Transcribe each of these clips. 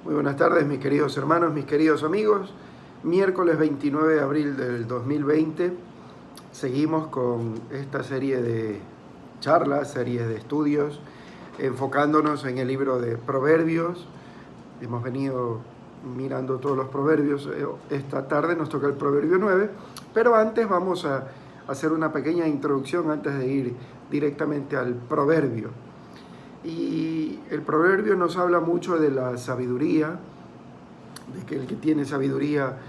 Muy buenas tardes, mis queridos hermanos, mis queridos amigos. Miércoles 29 de abril del 2020. Seguimos con esta serie de charlas, series de estudios, enfocándonos en el libro de Proverbios. Hemos venido mirando todos los proverbios. Esta tarde nos toca el Proverbio 9, pero antes vamos a hacer una pequeña introducción antes de ir directamente al proverbio. Y el proverbio nos habla mucho de la sabiduría, de que el que tiene sabiduría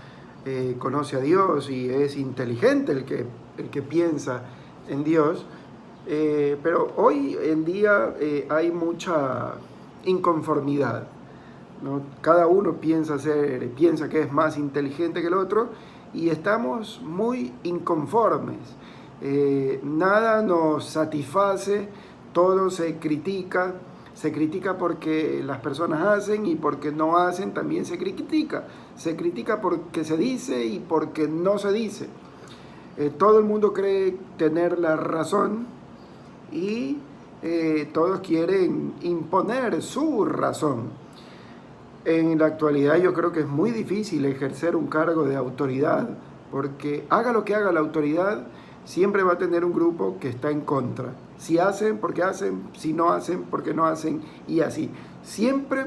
conoce a Dios y es inteligente el que piensa en Dios. Pero hoy en día hay mucha inconformidad, ¿no? Cada uno piensa que es más inteligente que el otro y estamos muy inconformes. Nada nos satisface. Todo se critica porque las personas hacen y porque no hacen también se critica. Se critica porque se dice y porque no se dice. Todo el mundo cree tener la razón y todos quieren imponer su razón. En la actualidad yo creo que es muy difícil ejercer un cargo de autoridad porque haga lo que haga la autoridad, siempre va a tener un grupo que está en contra. Si hacen, porque hacen; si no hacen, porque no hacen, y así. Siempre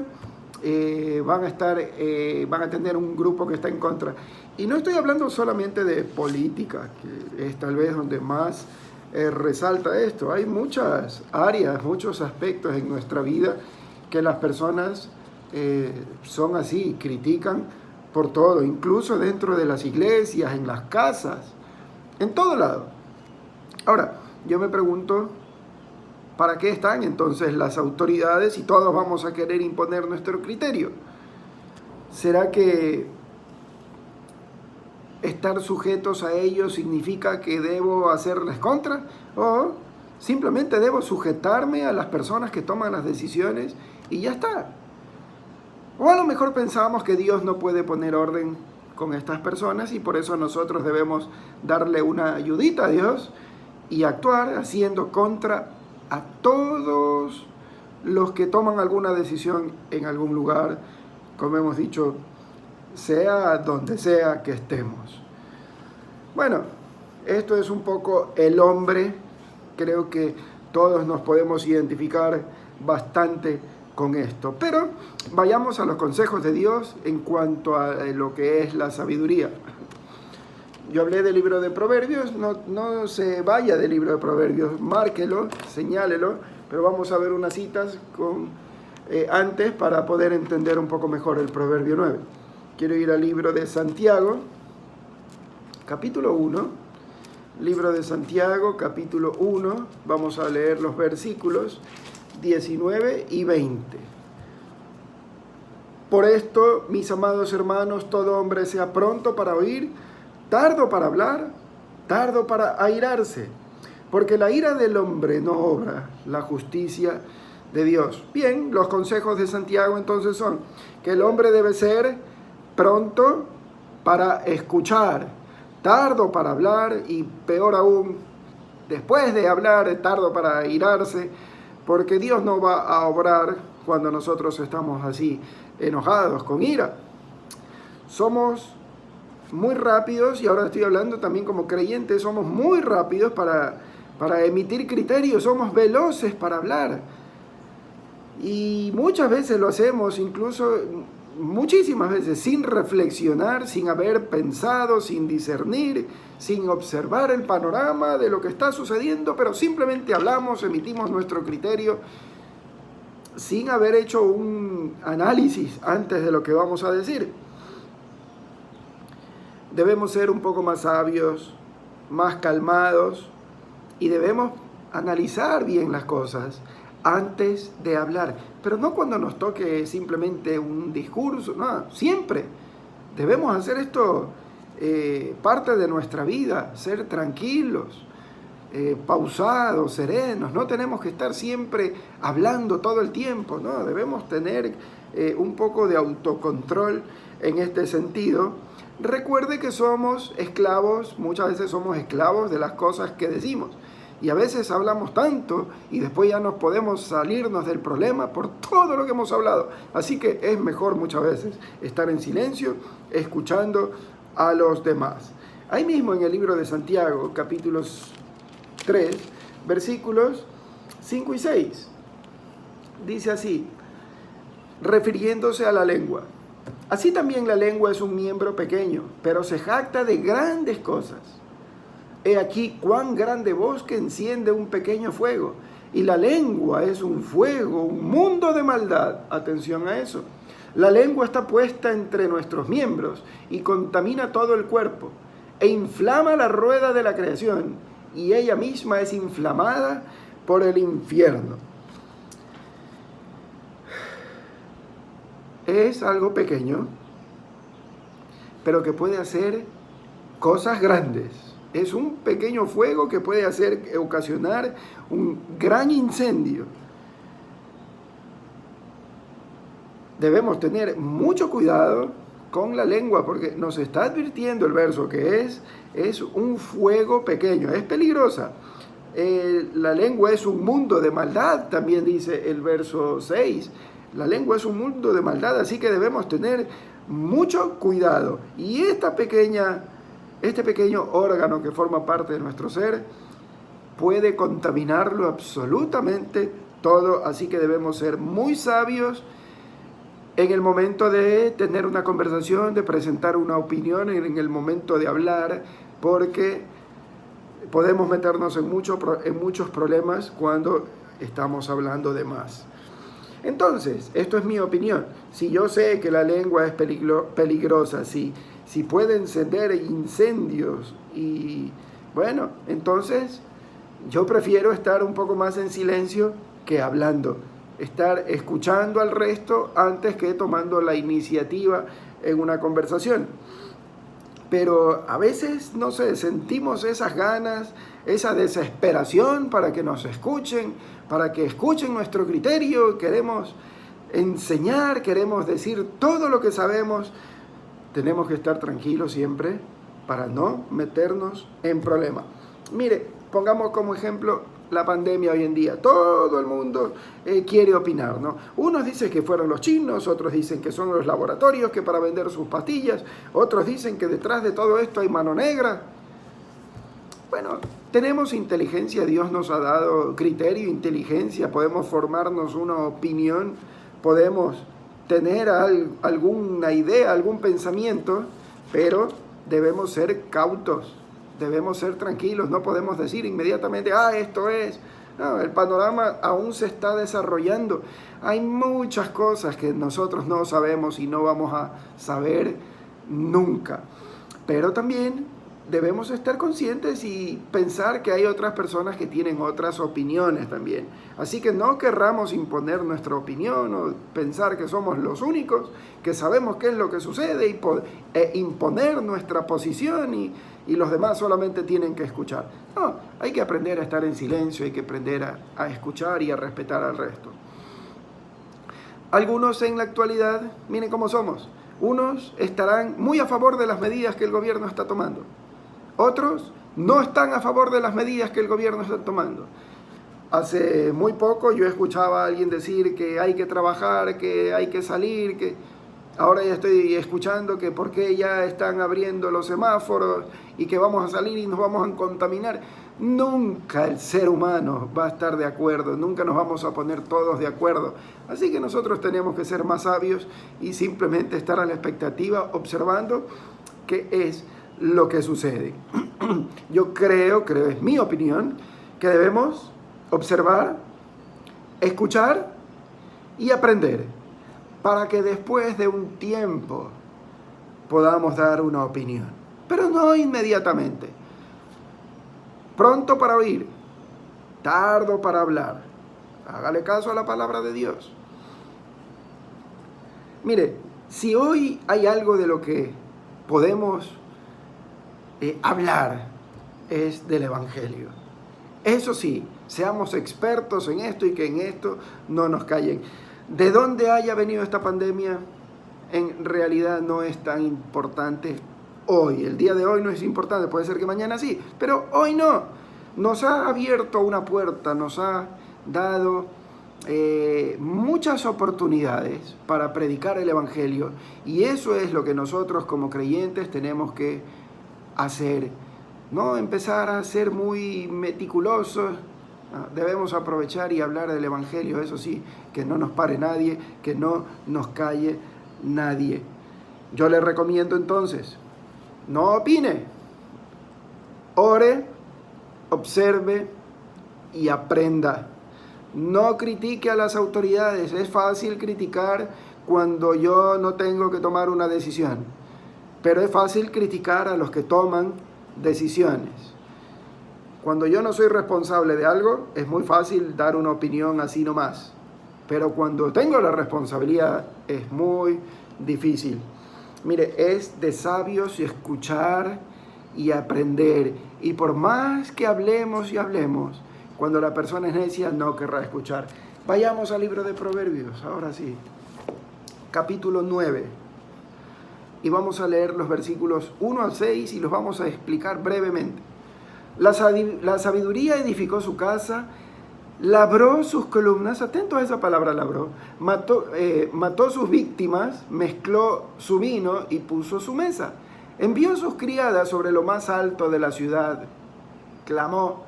van a tener un grupo que está en contra. Y no estoy hablando solamente de política, que es tal vez donde más resalta esto. Hay muchas áreas, muchos aspectos en nuestra vida que las personas son así, critican por todo, incluso dentro de las iglesias, en las casas, en todo lado. Ahora, yo me pregunto, ¿para qué están entonces las autoridades si todos vamos a querer imponer nuestro criterio? ¿Será que estar sujetos a ellos significa que debo hacerles contra? ¿O simplemente debo sujetarme a las personas que toman las decisiones y ya está? O a lo mejor pensamos que Dios no puede poner orden con estas personas y por eso nosotros debemos darle una ayudita a Dios y actuar haciendo contra a todos los que toman alguna decisión en algún lugar, como hemos dicho, sea donde sea que estemos. Bueno, esto es un poco el hombre. Creo que todos nos podemos identificar bastante con esto. Pero vayamos a los consejos de Dios en cuanto a lo que es la sabiduría. Yo hablé del libro de Proverbios, no se vaya del libro de Proverbios, márquelo, señálelo, pero vamos a ver unas citas antes para poder entender un poco mejor el Proverbio 9. Quiero ir al libro de Santiago, capítulo 1, libro de Santiago, capítulo 1, vamos a leer los versículos 19 y 20. Por esto, mis amados hermanos, todo hombre sea pronto para oír, tardo para hablar, tardo para airarse, porque la ira del hombre no obra la justicia de Dios. Bien, los consejos de Santiago entonces son que el hombre debe ser pronto para escuchar, tardo para hablar y peor aún, después de hablar, tardo para airarse, porque Dios no va a obrar cuando nosotros estamos así enojados, con ira. Somos muy rápidos, y ahora estoy hablando también como creyentes, somos muy rápidos para emitir criterios, somos veloces para hablar. Y muchas veces lo hacemos, incluso muchísimas veces, sin reflexionar, sin haber pensado, sin discernir, sin observar el panorama de lo que está sucediendo, pero simplemente hablamos, emitimos nuestro criterio, sin haber hecho un análisis antes de lo que vamos a decir. Debemos ser un poco más sabios, más calmados y debemos analizar bien las cosas antes de hablar. Pero no cuando nos toque simplemente un discurso, no, siempre. Debemos hacer esto parte de nuestra vida, ser tranquilos, pausados, serenos. No tenemos que estar siempre hablando todo el tiempo, no, debemos tener un poco de autocontrol en este sentido. Recuerde que somos esclavos, muchas veces somos esclavos de las cosas que decimos. Y a veces hablamos tanto y después ya no podemos salirnos del problema por todo lo que hemos hablado. Así que es mejor muchas veces estar en silencio, escuchando a los demás. Ahí mismo en el libro de Santiago, capítulos 3, versículos 5 y 6, dice así, refiriéndose a la lengua. Así también la lengua es un miembro pequeño, pero se jacta de grandes cosas. He aquí cuán grande bosque enciende un pequeño fuego. Y la lengua es un fuego, un mundo de maldad. Atención a eso. La lengua está puesta entre nuestros miembros y contamina todo el cuerpo e inflama la rueda de la creación, y ella misma es inflamada por el infierno. Es algo pequeño, pero que puede hacer cosas grandes. Es un pequeño fuego que puede ocasionar un gran incendio. Debemos tener mucho cuidado con la lengua, porque nos está advirtiendo el verso que es un fuego pequeño, es peligrosa. La lengua es un mundo de maldad, también dice el verso 6. La lengua es un mundo de maldad, así que debemos tener mucho cuidado. Y este pequeño órgano que forma parte de nuestro ser puede contaminarlo absolutamente todo, así que debemos ser muy sabios en el momento de tener una conversación, de presentar una opinión, en el momento de hablar, porque podemos meternos en muchos problemas cuando estamos hablando de más. Entonces, esto es mi opinión. Si yo sé que la lengua es peligrosa, si puede encender incendios, y bueno, entonces yo prefiero estar un poco más en silencio que hablando. Estar escuchando al resto antes que tomando la iniciativa en una conversación. Pero a veces, no sé, sentimos esas ganas, esa desesperación para que nos escuchen, para que escuchen nuestro criterio. Queremos enseñar, queremos decir todo lo que sabemos. Tenemos que estar tranquilos siempre para no meternos en problemas. Mire, pongamos como ejemplo la pandemia hoy en día. Todo el mundo quiere opinar, ¿no? Unos dicen que fueron los chinos, otros dicen que son los laboratorios que para vender sus pastillas, otros dicen que detrás de todo esto hay mano negra. Bueno, tenemos inteligencia, Dios nos ha dado criterio, inteligencia, podemos formarnos una opinión, podemos tener alguna idea, algún pensamiento, pero debemos ser cautos. Debemos ser tranquilos, no podemos decir inmediatamente, esto es. No, el panorama aún se está desarrollando. Hay muchas cosas que nosotros no sabemos y no vamos a saber nunca. Pero también debemos estar conscientes y pensar que hay otras personas que tienen otras opiniones también. Así que no querramos imponer nuestra opinión o pensar que somos los únicos que sabemos qué es lo que sucede y imponer nuestra posición y los demás solamente tienen que escuchar. No, hay que aprender a estar en silencio, hay que aprender a escuchar y a respetar al resto. Algunos en la actualidad, miren cómo somos, unos estarán muy a favor de las medidas que el gobierno está tomando. Otros no están a favor de las medidas que el gobierno está tomando. Hace muy poco yo escuchaba a alguien decir que hay que trabajar, que hay que salir, que ahora ya estoy escuchando que por qué ya están abriendo los semáforos y que vamos a salir y nos vamos a contaminar. Nunca el ser humano va a estar de acuerdo, nunca nos vamos a poner todos de acuerdo. Así que nosotros tenemos que ser más sabios y simplemente estar a la expectativa observando qué es lo que sucede. Yo creo, es mi opinión, que debemos observar, escuchar y aprender para que después de un tiempo podamos dar una opinión, pero no inmediatamente. Pronto para oír, tardo para hablar. Hágale caso a la palabra de Dios. Mire, si hoy hay algo de lo que podemos hablar, es del Evangelio. Eso sí, seamos expertos en esto y que en esto no nos callen. ¿De dónde haya venido esta pandemia? En realidad no es tan importante hoy. El día de hoy no es importante, puede ser que mañana sí, pero hoy no. nos ha abierto una puerta, nos ha dado muchas oportunidades para predicar el Evangelio, y eso es lo que nosotros como creyentes tenemos que hacer, no empezar a ser muy meticulosos. Debemos aprovechar y hablar del Evangelio, eso sí, que no nos pare nadie, que no nos calle nadie. Yo le recomiendo entonces, no opine, ore, observe y aprenda. No critique a las autoridades. Es fácil criticar cuando yo no tengo que tomar una decisión, pero es fácil criticar a los que toman decisiones. Cuando yo no soy responsable de algo, es muy fácil dar una opinión así nomás, pero cuando tengo la responsabilidad es muy difícil. Mire, es de sabios escuchar y aprender, y por más que hablemos y hablemos, cuando la persona es necia no querrá escuchar. Vayamos al libro de Proverbios, ahora sí, capítulo 9, y vamos a leer los versículos 1 al 6 y los vamos a explicar brevemente. La sabiduría edificó su casa, labró sus columnas, atento a esa palabra labró, mató sus víctimas, mezcló su vino y puso su mesa. Envió sus criadas sobre lo más alto de la ciudad, clamó.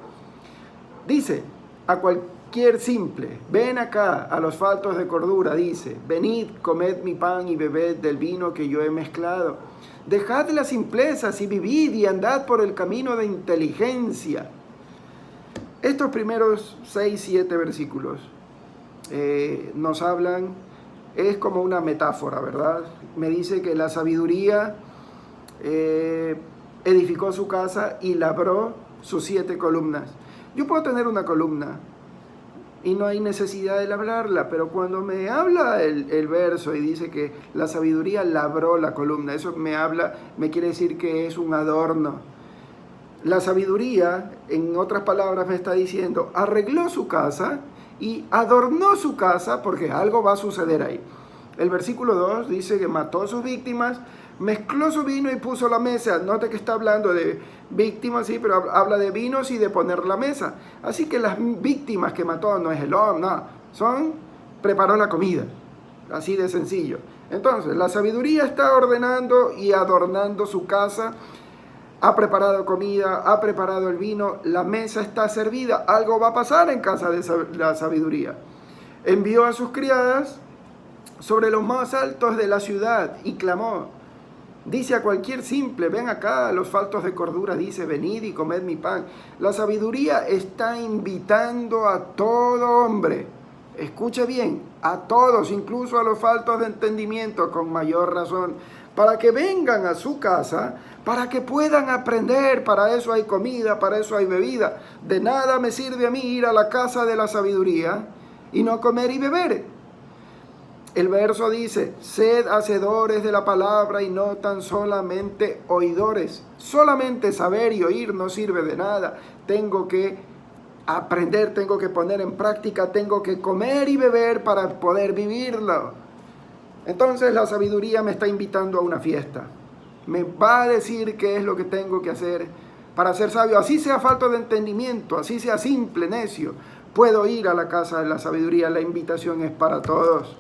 Dice a cualquier simple, ven acá a los faltos de cordura, dice, venid, comed mi pan y bebed del vino que yo he mezclado. Dejad las simplezas y vivid y andad por el camino de inteligencia. Estos primeros 6-7 versículos nos hablan, es como una metáfora, ¿verdad? Me dice que la sabiduría edificó su casa y labró sus 7 columnas. Yo puedo tener una columna y no hay necesidad de labrarla, pero cuando me habla el verso y dice que la sabiduría labró la columna, eso me quiere decir que es un adorno. La sabiduría, en otras palabras, me está diciendo, arregló su casa y adornó su casa porque algo va a suceder ahí. El versículo 2 dice que mató a sus víctimas, mezcló su vino y puso la mesa. Note que está hablando de víctimas, sí, pero habla de vinos y de poner la mesa. Así que las víctimas que mató no es el hombre, no, preparó la comida. Así de sencillo. Entonces, la sabiduría está ordenando y adornando su casa, ha preparado comida, ha preparado el vino, la mesa está servida. Algo va a pasar en casa de la sabiduría. Envió a sus criadas sobre los más altos de la ciudad y clamó. Dice a cualquier simple, ven acá a los faltos de cordura, dice, venid y comed mi pan. La sabiduría está invitando a todo hombre, escuche bien, a todos, incluso a los faltos de entendimiento, con mayor razón, para que vengan a su casa, para que puedan aprender. Para eso hay comida, para eso hay bebida. De nada me sirve a mí ir a la casa de la sabiduría y no comer y beber. El verso dice, sed hacedores de la palabra y no tan solamente oidores. Solamente saber y oír no sirve de nada. Tengo que aprender, tengo que poner en práctica, tengo que comer y beber para poder vivirlo. Entonces la sabiduría me está invitando a una fiesta. Me va a decir qué es lo que tengo que hacer para ser sabio. Así sea falta de entendimiento, así sea simple, necio. Puedo ir a la casa de la sabiduría. La invitación es para todos.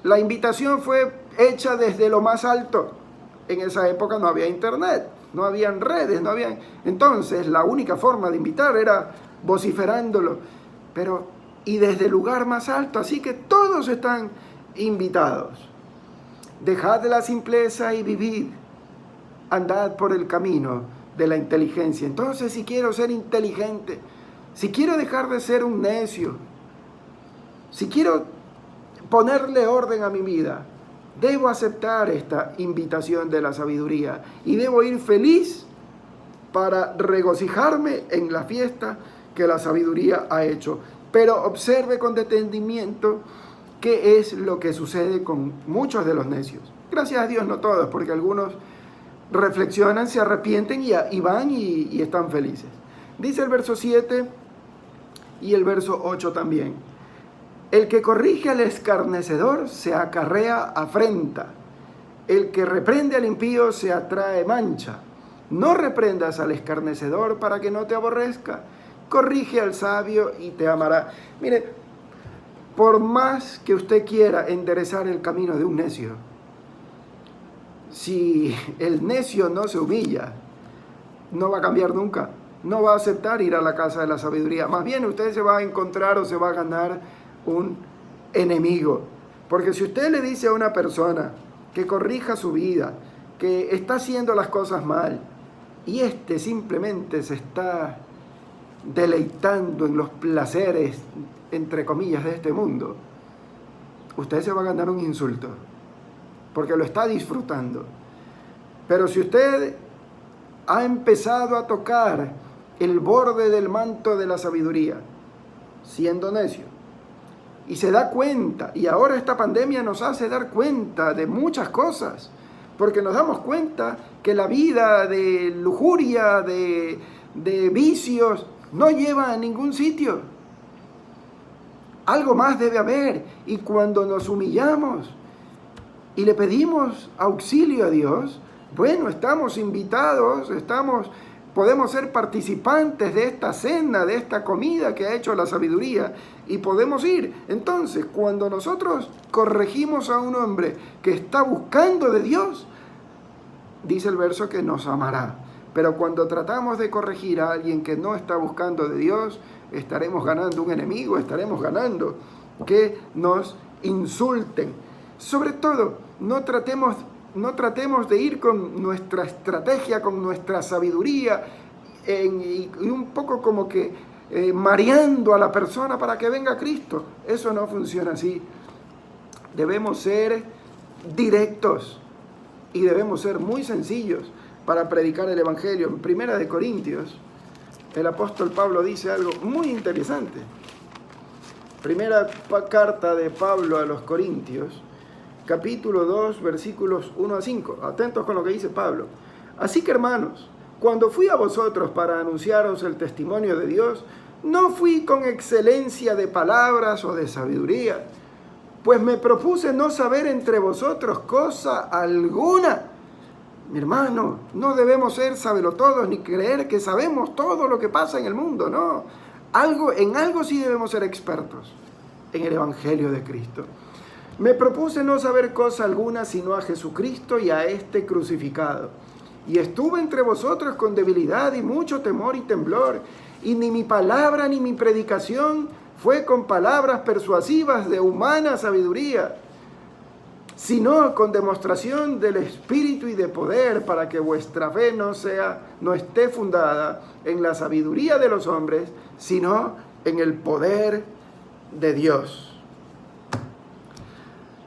La invitación fue hecha desde lo más alto. En esa época no había internet, no habían redes, no habían... Entonces la única forma de invitar era vociferándolo. Y desde el lugar más alto, así que todos están invitados. Dejad la simpleza y vivid. Andad por el camino de la inteligencia. Entonces, si quiero ser inteligente, si quiero dejar de ser un necio, si quiero ponerle orden a mi vida, debo aceptar esta invitación de la sabiduría y debo ir feliz para regocijarme en la fiesta que la sabiduría ha hecho. Pero observe con detenimiento qué es lo que sucede con muchos de los necios. Gracias a Dios no todos, porque algunos reflexionan, se arrepienten y van y están felices. Dice el verso 7 y el verso 8 también. El que corrige al escarnecedor se acarrea afrenta. El que reprende al impío se atrae mancha. No reprendas al escarnecedor para que no te aborrezca. Corrige al sabio y te amará. Mire, por más que usted quiera enderezar el camino de un necio, si el necio no se humilla, no va a cambiar nunca. No va a aceptar ir a la casa de la sabiduría. Más bien usted se va a encontrar o se va a ganar un enemigo. Porque si usted le dice a una persona que corrija su vida, que está haciendo las cosas mal, y simplemente se está deleitando en los placeres, entre comillas, de este mundo, usted se va a ganar un insulto, porque lo está disfrutando. Pero si usted ha empezado a tocar el borde del manto de la sabiduría, siendo necio, y se da cuenta, y ahora esta pandemia nos hace dar cuenta de muchas cosas, porque nos damos cuenta que la vida de lujuria, de vicios, no lleva a ningún sitio. Algo más debe haber, y cuando nos humillamos y le pedimos auxilio a Dios, bueno, estamos invitados, podemos ser participantes de esta cena, de esta comida que ha hecho la sabiduría, y podemos ir. Entonces, cuando nosotros corregimos a un hombre que está buscando de Dios, dice el verso que nos amará. Pero cuando tratamos de corregir a alguien que no está buscando de Dios, estaremos ganando un enemigo, estaremos ganando que nos insulten. Sobre todo, no tratemos de ir con nuestra estrategia, con nuestra sabiduría, y un poco como que mareando a la persona para que venga Cristo. Eso no funciona así. Debemos ser directos y debemos ser muy sencillos para predicar el Evangelio. En Primera de Corintios, el apóstol Pablo dice algo muy interesante. Primera carta de Pablo a los Corintios, capítulo 2, versículos 1 a 5. Atentos con lo que dice Pablo. Así que, hermanos, cuando fui a vosotros para anunciaros el testimonio de Dios, no fui con excelencia de palabras o de sabiduría, pues me propuse no saber entre vosotros cosa alguna. Mi hermano, no debemos ser sabelotodos ni creer que sabemos todo lo que pasa en el mundo, no. En algo sí debemos ser expertos, en el Evangelio de Cristo. Me propuse no saber cosa alguna sino a Jesucristo y a este crucificado. Y estuve entre vosotros con debilidad y mucho temor y temblor, y ni mi palabra ni mi predicación fue con palabras persuasivas de humana sabiduría, sino con demostración del Espíritu y de poder, para que vuestra fe no esté fundada en la sabiduría de los hombres, sino en el poder de Dios.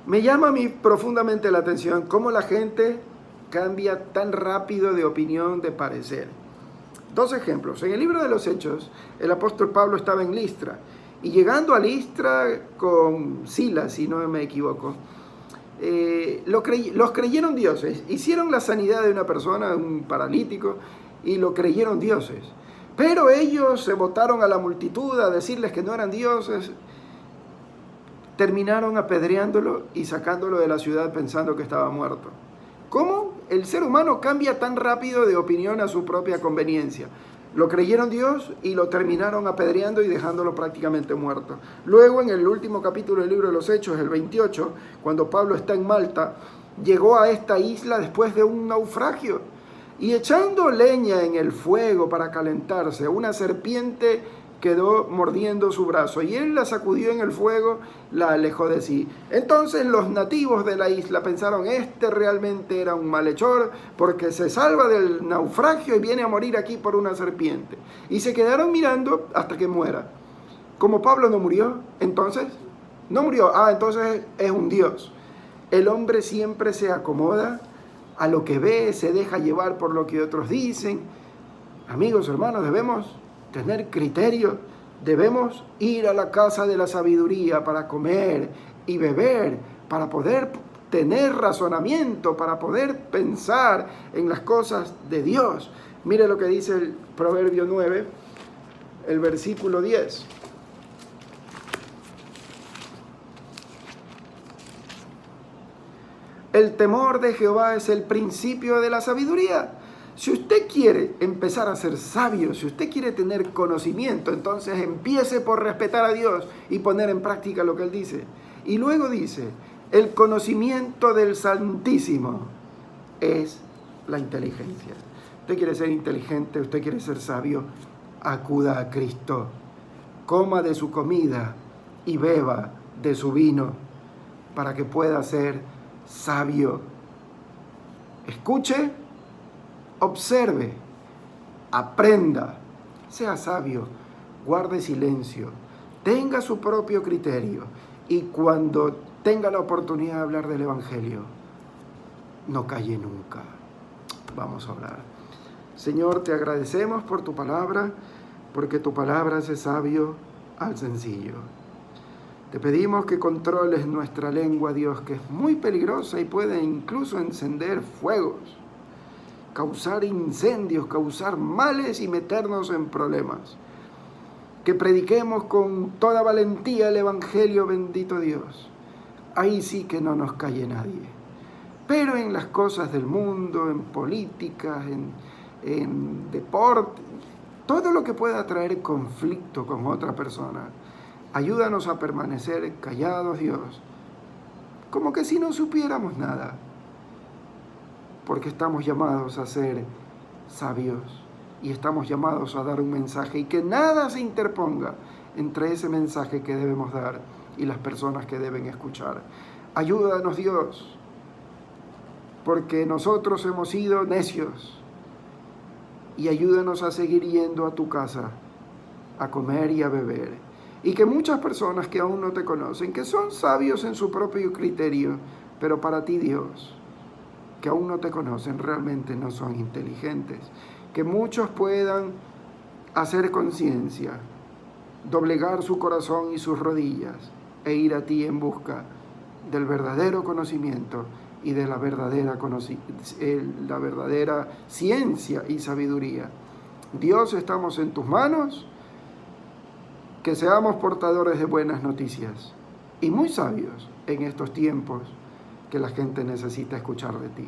Me llama a mí profundamente la atención cómo la gente cambia tan rápido de opinión, de parecer. Dos ejemplos. En el libro de los Hechos, el apóstol Pablo estaba en Listra, y llegando a Listra con Silas, si no me equivoco, los creyeron dioses. Hicieron la sanidad de una persona, un paralítico, y lo creyeron dioses. Pero ellos se botaron a la multitud a decirles que no eran dioses. Terminaron apedreándolo y sacándolo de la ciudad pensando que estaba muerto. ¿Cómo el ser humano cambia tan rápido de opinión a su propia conveniencia? Lo creyeron Dios y lo terminaron apedreando y dejándolo prácticamente muerto. Luego, en el último capítulo del libro de los Hechos, el 28, cuando Pablo está en Malta, llegó a esta isla después de un naufragio, y echando leña en el fuego para calentarse, una serpiente quedó mordiendo su brazo, y él la sacudió en el fuego, la alejó de sí. Entonces los nativos de la isla pensaron, realmente era un malhechor, porque se salva del naufragio y viene a morir aquí por una serpiente. Y se quedaron mirando hasta que muera. Como Pablo no murió, entonces entonces es un dios. El hombre siempre se acomoda a lo que ve, se deja llevar por lo que otros dicen. Amigos, hermanos, debemos tener criterio, debemos ir a la casa de la sabiduría para comer y beber, para poder tener razonamiento, para poder pensar en las cosas de Dios. Mire lo que dice el Proverbio 9, el versículo 10. El temor de Jehová es el principio de la sabiduría. Si usted quiere empezar a ser sabio, si usted quiere tener conocimiento, entonces empiece por respetar a Dios y poner en práctica lo que Él dice. Y luego dice, el conocimiento del Santísimo es la inteligencia. Usted quiere ser inteligente, usted quiere ser sabio, acuda a Cristo, coma de su comida y beba de su vino para que pueda ser sabio. Escuche, observe, aprenda, sea sabio, guarde silencio, tenga su propio criterio y cuando tenga la oportunidad de hablar del Evangelio, no calle nunca. Vamos a orar. Señor, te agradecemos por tu palabra, porque tu palabra hace sabio al sencillo. Te pedimos que controles nuestra lengua, Dios, que es muy peligrosa y puede incluso encender fuegos, causar incendios, causar males y meternos en problemas. Que prediquemos con toda valentía el Evangelio, bendito Dios. Ahí sí que no nos calle nadie. Pero en las cosas del mundo, en política, en deporte, todo lo que pueda traer conflicto con otra persona, ayúdanos a permanecer callados, Dios, como que si no supiéramos nada, porque estamos llamados a ser sabios y estamos llamados a dar un mensaje y que nada se interponga entre ese mensaje que debemos dar y las personas que deben escuchar. Ayúdanos, Dios, porque nosotros hemos sido necios, y ayúdanos a seguir yendo a tu casa a comer y a beber. Y que muchas personas que aún no te conocen, que son sabios en su propio criterio, pero para ti, Dios, que aún no te conocen, realmente no son inteligentes. Que muchos puedan hacer conciencia, doblegar su corazón y sus rodillas e ir a ti en busca del verdadero conocimiento y de la verdadera ciencia y sabiduría. Dios, estamos en tus manos, que seamos portadores de buenas noticias y muy sabios en estos tiempos que la gente necesita escuchar de ti.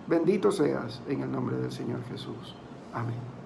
Bendito seas en el nombre del Señor Jesús. Amén.